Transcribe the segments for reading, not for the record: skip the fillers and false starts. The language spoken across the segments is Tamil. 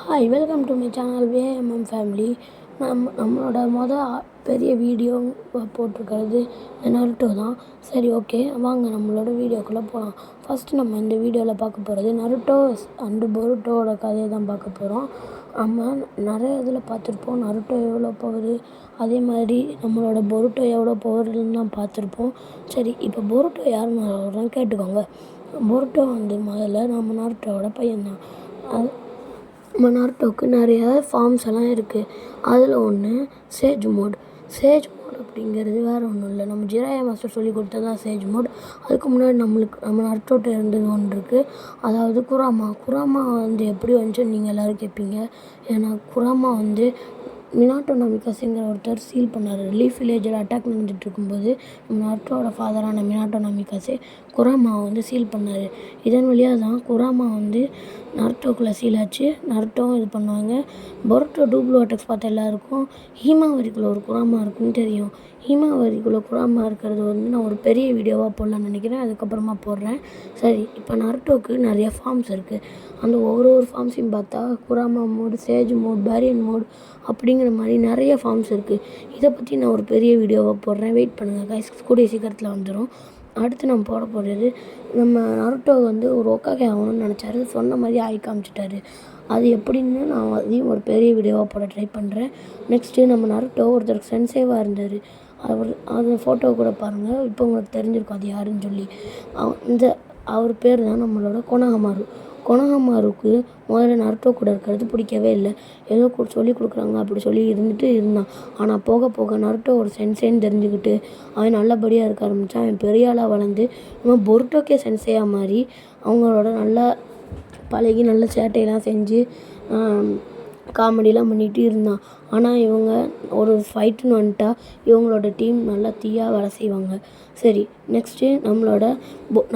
Hi welcome to my channel VMM family. நம்மளோட பெரிய வீடியோ போட்டிருக்கிறது நருட்டோ தான். சரி, ஓகே, வாங்க நம்மளோட வீடியோக்குள்ளே போகலாம். ஃபஸ்ட்டு நம்ம இந்த வீடியோவில் பார்க்க போகிறது நருட்டோ அண்டு பொருட்டோட கதையை தான் பார்க்க போகிறோம். நம்ம நிறைய இதில் பார்த்துருப்போம் நருட்டோ எவ்வளோ பவர், அதே மாதிரி நம்மளோட பொருட்டோ எவ்வளோ பவர்லாம் பார்த்துருப்போம். சரி, இப்போ பொருட்டோ யாருன்னு கேட்டுக்கோங்க. பொருட்டோ முதல்ல நம்ம நருட்டோட பையன்தான். நம்ம நருட்டோவுக்கு நிறைய ஃபார்ம்ஸ் எல்லாம் இருக்குது. அதில் ஒன்று சேஜ் மோட். சேஜ் மோட் அப்படிங்கிறது வேறு ஒன்றும் இல்லை, நம்ம ஜிராயா மாஸ்டர் சொல்லி கொடுத்தது தான் சேஜ் மோட். அதுக்கு முன்னாடி நம்ம நருட்டோட்ட இருந்தது ஒன்று இருக்குது, அதாவது குராமா. குராமா எப்படி வந்துச்சுன்னு நீங்கள் எல்லோரும் கேட்பீங்க. ஏன்னா குராமா மினாட்டோ நமிகாசேங்கிற ஒருத்தர் சீல் பண்ணார். லீஃப் வில்லேஜில் அட்டாக் நடந்துட்டு இருக்கும்போது நம்ம நருட்டோட ஃபாதரான மினாட்டோ நமிகாசே குராமாவை சீல் பண்ணார். இதன் வழியாக தான் குராமா நருட்டோக்குள்ளே சீல் ஆச்சு. நருட்டோவும் இது பண்ணுவாங்க. பொருட்டோ டூப்ளூ அட்டாக்ஸ் பார்த்த எல்லாருக்கும் ஹீமாவரிக்குள்ளே ஒரு குராமா இருக்குன்னு தெரியும். ஹீமாவரிக்குள்ளே குராமா இருக்கிறது நான் ஒரு பெரிய வீடியோவாக போடலான்னு நினைக்கிறேன், அதுக்கப்புறமா போடுறேன். சரி, இப்போ நருட்டோவுக்கு நிறைய ஃபார்ம்ஸ் இருக்குது. அந்த ஒரு ஃபார்ம்ஸையும் பார்த்தா Kurama mode, sage mode, baryon mode அப்படிங்கிற மாதிரி நிறைய ஃபார்ம்ஸ் இருக்குது. இதை பற்றி நான் ஒரு பெரிய வீடியோவாக போடுறேன், வெயிட் பண்ணுங்கள் கைஸ், கூடிய சீக்கிரத்தில் வந்துடும். அடுத்து நம்ம போட போகிறது, நம்ம நருட்டோ ஒரு ஒக்காகே ஆகணும்னு நினச்சாரு, சொன்ன மாதிரி ஆகி காமிச்சிட்டாரு. அது எப்படின்னு நான் அதையும் ஒரு பெரிய வீடியோவாக போட ட்ரை பண்ணுறேன். நெக்ஸ்ட்டு நம்ம நருட்டோ ஒருத்தருக்கு சென்சேவாக இருந்தார். அது ஃபோட்டோவை கூட பாருங்கள், இப்போ உங்களுக்கு தெரிஞ்சிருக்கும் அது யாருன்னு சொல்லி. அவர் பேர் தான் நம்மளோட கொனோஹமாரு. கொனோஹமாருக்கு முதல்ல நருட்டோ கூட இருக்கிறது பிடிக்கவே இல்லை. ஏதோ சொல்லி கொடுக்குறாங்க அப்படி சொல்லி இருந்தான். ஆனால் போக போக நருட்டோ ஒரு சென்சேன்னு தெரிஞ்சுக்கிட்டு அவன் நல்லபடியாக இருக்க ஆரம்பித்தான். அவன் பெரிய ஆளாக வளர்ந்து இவன் பொருட்டோக்கே சென்சேயாக மாறி அவங்களோட நல்லா பழகி நல்ல சேட்டையெல்லாம் செஞ்சு காமெடியெலாம் பண்ணிகிட்டு இருந்தான். ஆனால் இவங்க ஒரு ஃபைட்டுன்னு வந்துட்டா இவங்களோட டீம் நல்லா தீயாக வேலை செய்வாங்க. சரி, நெக்ஸ்ட்டு நம்மளோட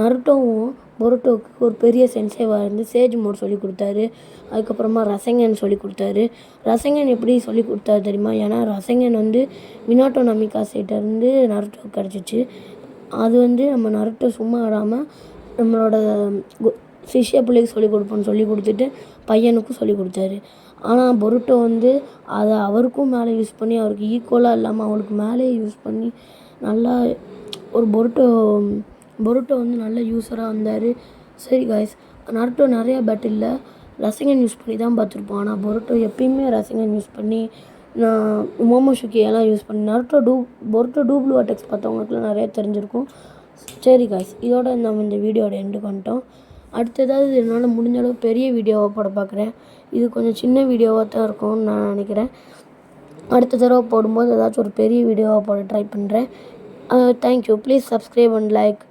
நருட்டோவும் பொருட்டோவுக்கு ஒரு பெரிய சென்சேவாக இருந்து சேஜ் மோட் சொல்லி கொடுத்தாரு. அதுக்கப்புறமா ரசங்கன் சொல்லி கொடுத்தாரு. ரசங்கன் எப்படி சொல்லி கொடுத்தாரு தெரியுமா? ஏன்னா ரசங்கன் மினாட்டோ நமிகாசேட்டேருந்து நருட்டோவுக்கு கிடச்சிச்சு. அது நம்ம நருட்டோ சும்மா ஆடாமல் நம்மளோட சிஷ்ய பிள்ளைக்கு சொல்லிக் கொடுப்போன்னு சொல்லி கொடுத்துட்டு பையனுக்கும் சொல்லி கொடுத்தாரு. ஆனால் பொருட்டோ அதை அவருக்கும் மேலே யூஸ் பண்ணி அவருக்கு ஈக்குவலாக இல்லாமல் அவருக்கு மேலே யூஸ் பண்ணி நல்லா ஒரு பொருட்டோ நல்ல யூஸராக வந்தார். சரி காய்ஸ், நருட்டோ நிறையா பேட்டிலில் ரசங்கன் யூஸ் பண்ணி தான் பார்த்துருப்போம். ஆனால் பொருட்டோ எப்பயுமே ரசங்கன் யூஸ் பண்ணி மோமோஷுக்கியெல்லாம் யூஸ் பண்ணி பொருட்டோ டூப்ளூ அட்டாக்ஸ் பார்த்தவங்களுக்குலாம் நிறையா தெரிஞ்சிருக்கும். சரி காய்ஸ், இதோட நம்ம இந்த வீடியோட எண்டுக்கு வந்துட்டோம். அடுத்ததாவது என்னால் முடிஞ்ச அளவு பெரிய வீடியோவாக போட பார்க்குறேன். இது கொஞ்சம் சின்ன வீடியோவாக தான் இருக்கும்னு நான் நினைக்கிறேன். அடுத்த தடவை போடும்போது ஏதாச்சும் ஒரு பெரிய வீடியோவாக போட ட்ரை பண்ணுறேன். Thank you. Please subscribe and like.